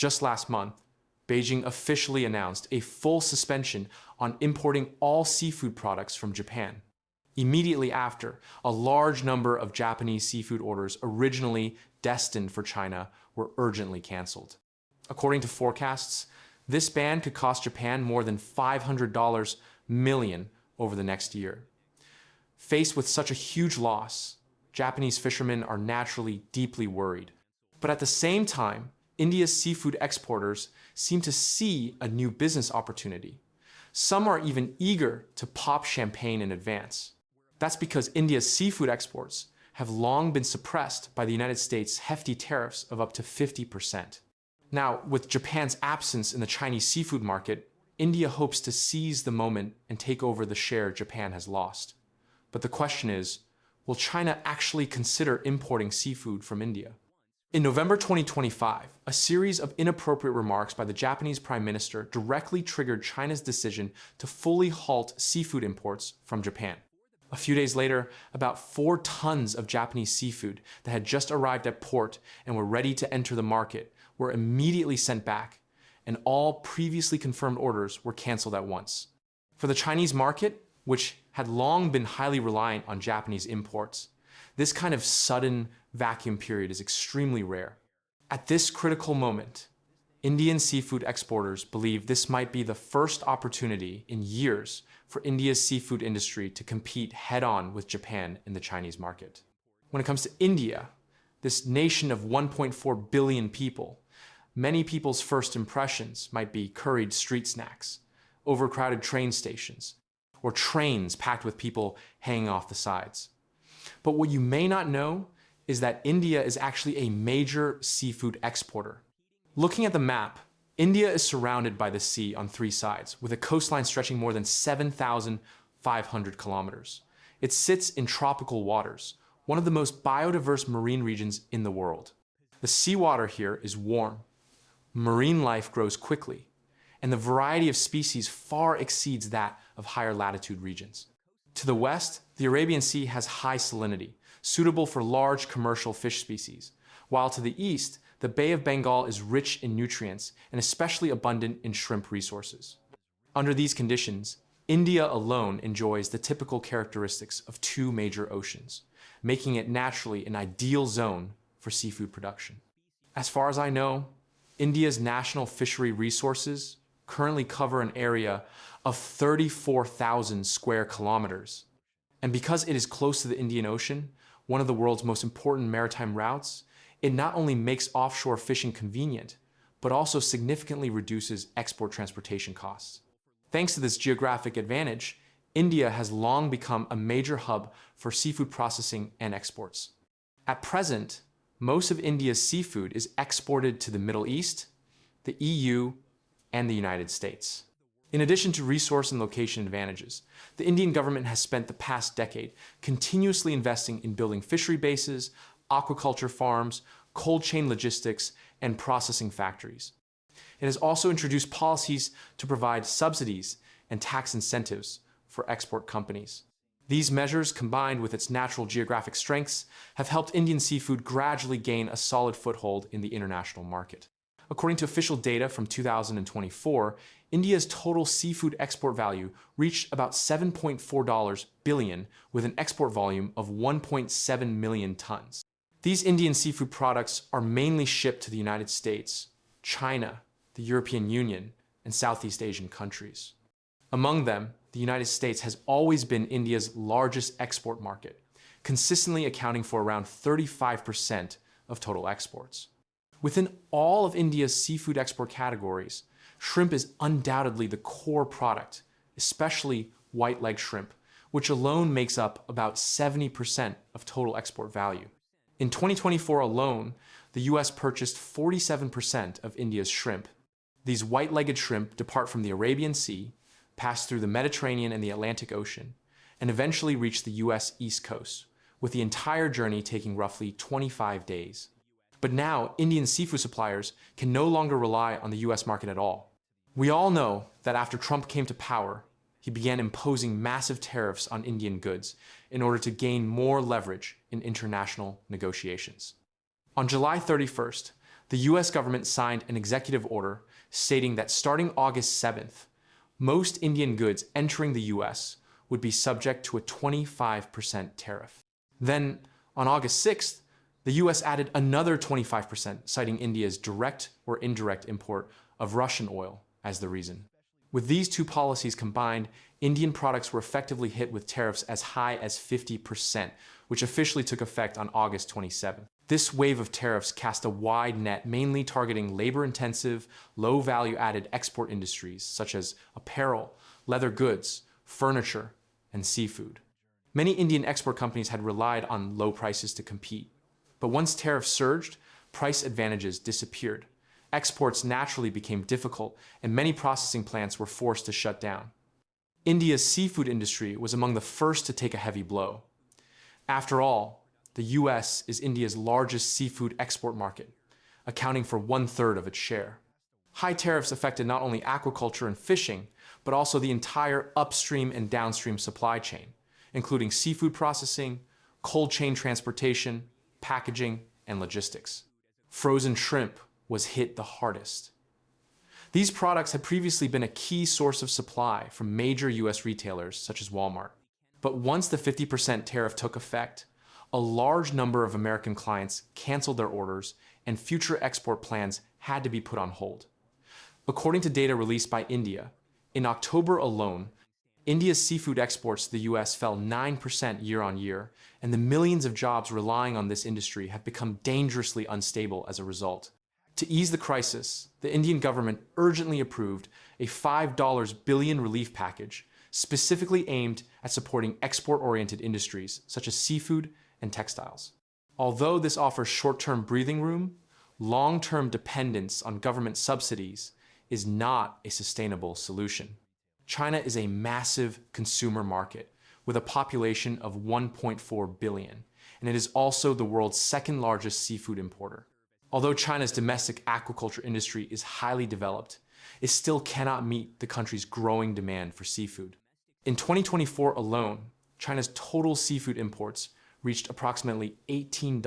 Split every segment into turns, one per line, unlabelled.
Just last month, Beijing officially announced a full suspension on importing all seafood products from Japan. Immediately after, a large number of Japanese seafood orders originally destined for China were urgently canceled. According to forecasts, this ban could cost Japan more than $500 million over the next year. Faced with such a huge loss, Japanese fishermen are naturally deeply worried. But at the same time, India's seafood exporters seem to see a new business opportunity. Some are even eager to pop champagne in advance. That's because India's seafood exports have long been suppressed by the United States' hefty tariffs of up to 50%. Now, with Japan's absence in the Chinese seafood market, India hopes to seize the moment and take over the share Japan has lost. But the question is, will China actually consider importing seafood from India? In November 2025, a series of inappropriate remarks by the Japanese Prime Minister directly triggered China's decision to fully halt seafood imports from Japan. A few days later, about 4 tons of Japanese seafood that had just arrived at port and were ready to enter the market were immediately sent back, and all previously confirmed orders were canceled at once. For the Chinese market, which had long been highly reliant on Japanese imports, this kind of sudden vacuum period is extremely rare. At this critical moment, Indian seafood exporters believe this might be the first opportunity in years for India's seafood industry to compete head-on with Japan in the Chinese market. When it comes to India, this nation of 1.4 billion people, many people's first impressions might be curried street snacks, overcrowded train stations, or trains packed with people hanging off the sides. But what you may not know is that India is actually a major seafood exporter. Looking at the map, India is surrounded by the sea on 3 sides, with a coastline stretching more than 7,500 kilometers. It sits in tropical waters, one of the most biodiverse marine regions in the world. The seawater here is warm, marine life grows quickly, and the variety of species far exceeds that of higher latitude regions. To the west, the Arabian Sea has high salinity, suitable for large commercial fish species, while to the east, the Bay of Bengal is rich in nutrients and especially abundant in shrimp resources. Under these conditions, India alone enjoys the typical characteristics of 2 major oceans, making it naturally an ideal zone for seafood production. As far as I know, India's national fishery resources currently cover an area of 34,000 square kilometers. And because it is close to the Indian Ocean, one of the world's most important maritime routes, it not only makes offshore fishing convenient, but also significantly reduces export transportation costs. Thanks to this geographic advantage, India has long become a major hub for seafood processing and exports. At present, most of India's seafood is exported to the Middle East, the EU, and the United States. In addition to resource and location advantages, the Indian government has spent the past decade continuously investing in building fishery bases, aquaculture farms, cold chain logistics, and processing factories. It has also introduced policies to provide subsidies and tax incentives for export companies. These measures, combined with its natural geographic strengths, have helped Indian seafood gradually gain a solid foothold in the international market. According to official data from 2024, India's total seafood export value reached about $7.4 billion with an export volume of 1.7 million tons. These Indian seafood products are mainly shipped to the United States, China, the European Union, and Southeast Asian countries. Among them, the United States has always been India's largest export market, consistently accounting for around 35% of total exports. Within all of India's seafood export categories, shrimp is undoubtedly the core product, especially white-leg shrimp, which alone makes up about 70% of total export value. In 2024 alone, the US purchased 47% of India's shrimp. These white-legged shrimp depart from the Arabian Sea, pass through the Mediterranean and the Atlantic Ocean, and eventually reach the US East Coast, with the entire journey taking roughly 25 days. But now, Indian seafood suppliers can no longer rely on the US market at all. We all know that after Trump came to power, he began imposing massive tariffs on Indian goods in order to gain more leverage in international negotiations. On July 31st, The US government signed an executive order stating that starting August 7th, most Indian goods entering the US would be subject to a 25% tariff. Then, on August 6th, the US added another 25%, citing India's direct or indirect import of Russian oil as the reason. With these two policies combined, Indian products were effectively hit with tariffs as high as 50%, which officially took effect on August 27th. This wave of tariffs cast a wide net, mainly targeting labor-intensive, low-value-added export industries such as apparel, leather goods, furniture, and seafood. Many Indian export companies had relied on low prices to compete. But once tariffs surged, price advantages disappeared. Exports naturally became difficult, and many processing plants were forced to shut down. India's seafood industry was among the first to take a heavy blow. After all, the US is India's largest seafood export market, accounting for 1/3 of its share. High tariffs affected not only aquaculture and fishing, but also the entire upstream and downstream supply chain, including seafood processing, cold chain transportation, packaging, and logistics. Frozen shrimp was hit the hardest. These products had previously been a key source of supply from major US retailers such as Walmart. But once the 50% tariff took effect, a large number of American clients canceled their orders and future export plans had to be put on hold. According to data released by India, in October alone, India's seafood exports to the US fell 9% year on year, and the millions of jobs relying on this industry have become dangerously unstable as a result. To ease the crisis, the Indian government urgently approved a $5 billion relief package specifically aimed at supporting export-oriented industries such as seafood and textiles. Although this offers short-term breathing room, long-term dependence on government subsidies is not a sustainable solution. China is a massive consumer market with a population of 1.4 billion, and it is also the world's second largest seafood importer. Although China's domestic aquaculture industry is highly developed, it still cannot meet the country's growing demand for seafood. In 2024 alone, China's total seafood imports reached approximately $18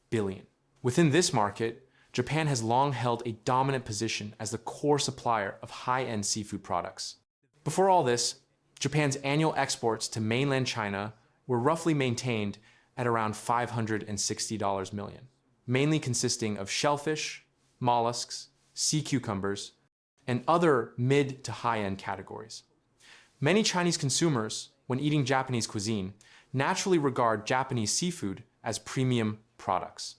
billion. Within this market, Japan has long held a dominant position as the core supplier of high-end seafood products. Before all this, Japan's annual exports to mainland China were roughly maintained at around $560 million, mainly consisting of shellfish, mollusks, sea cucumbers, and other mid to high-end categories. Many Chinese consumers, when eating Japanese cuisine, naturally regard Japanese seafood as premium products.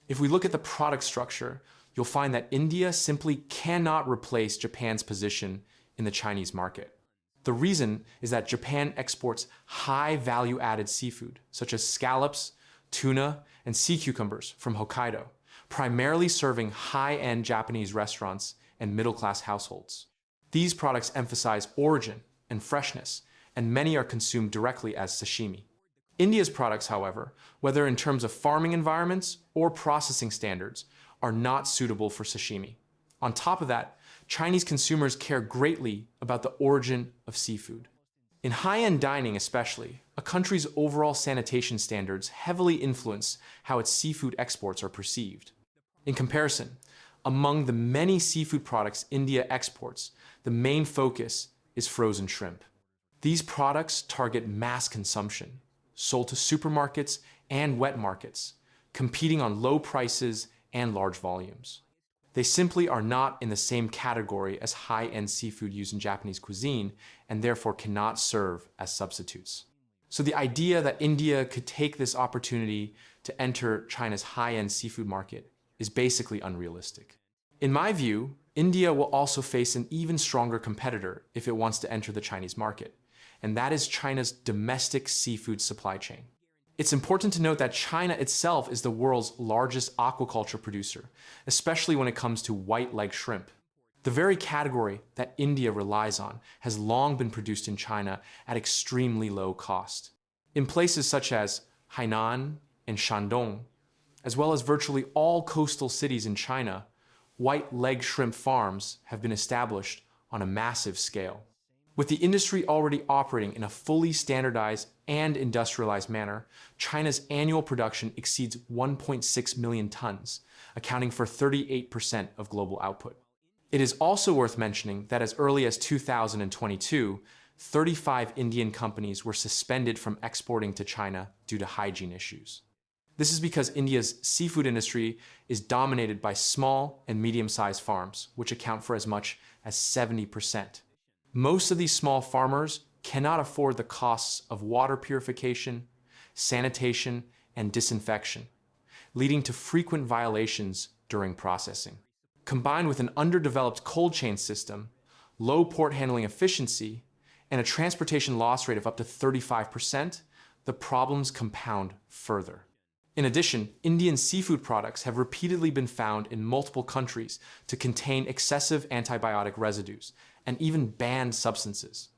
If we look at the product structure, you'll find that India simply cannot replace Japan's position in the Chinese market. The reason is that Japan exports high value-added seafood, such as scallops, tuna, and sea cucumbers from Hokkaido, primarily serving high-end Japanese restaurants and middle-class households. These products emphasize origin and freshness, and many are consumed directly as sashimi. India's products, however, whether in terms of farming environments or processing standards, are not suitable for sashimi. On top of that, Chinese consumers care greatly about the origin of seafood. In high-end dining especially, a country's overall sanitation standards heavily influence how its seafood exports are perceived. In comparison, among the many seafood products India exports, the main focus is frozen shrimp. These products target mass consumption, sold to supermarkets and wet markets, competing on low prices and large volumes. They simply are not in the same category as high-end seafood used in Japanese cuisine and therefore cannot serve as substitutes. So the idea that India could take this opportunity to enter China's high-end seafood market is basically unrealistic. In my view, India will also face an even stronger competitor if it wants to enter the Chinese market, and that is China's domestic seafood supply chain. It's important to note that China itself is the world's largest aquaculture producer, especially when it comes to white-leg shrimp. The very category that India relies on has long been produced in China at extremely low cost. In places such as Hainan and Shandong, as well as virtually all coastal cities in China, white-leg shrimp farms have been established on a massive scale. With the industry already operating in a fully standardized and industrialized manner, China's annual production exceeds 1.6 million tons, accounting for 38% of global output. It is also worth mentioning that as early as 2022, 35 Indian companies were suspended from exporting to China due to hygiene issues. This is because India's seafood industry is dominated by small and medium-sized farms, which account for as much as 70%. Most of these small farmers cannot afford the costs of water purification, sanitation, and disinfection, leading to frequent violations during processing. Combined with an underdeveloped cold chain system, low port handling efficiency, and a transportation loss rate of up to 35%, the problems compound further. In addition, Indian seafood products have repeatedly been found in multiple countries to contain excessive antibiotic residues and even banned substances.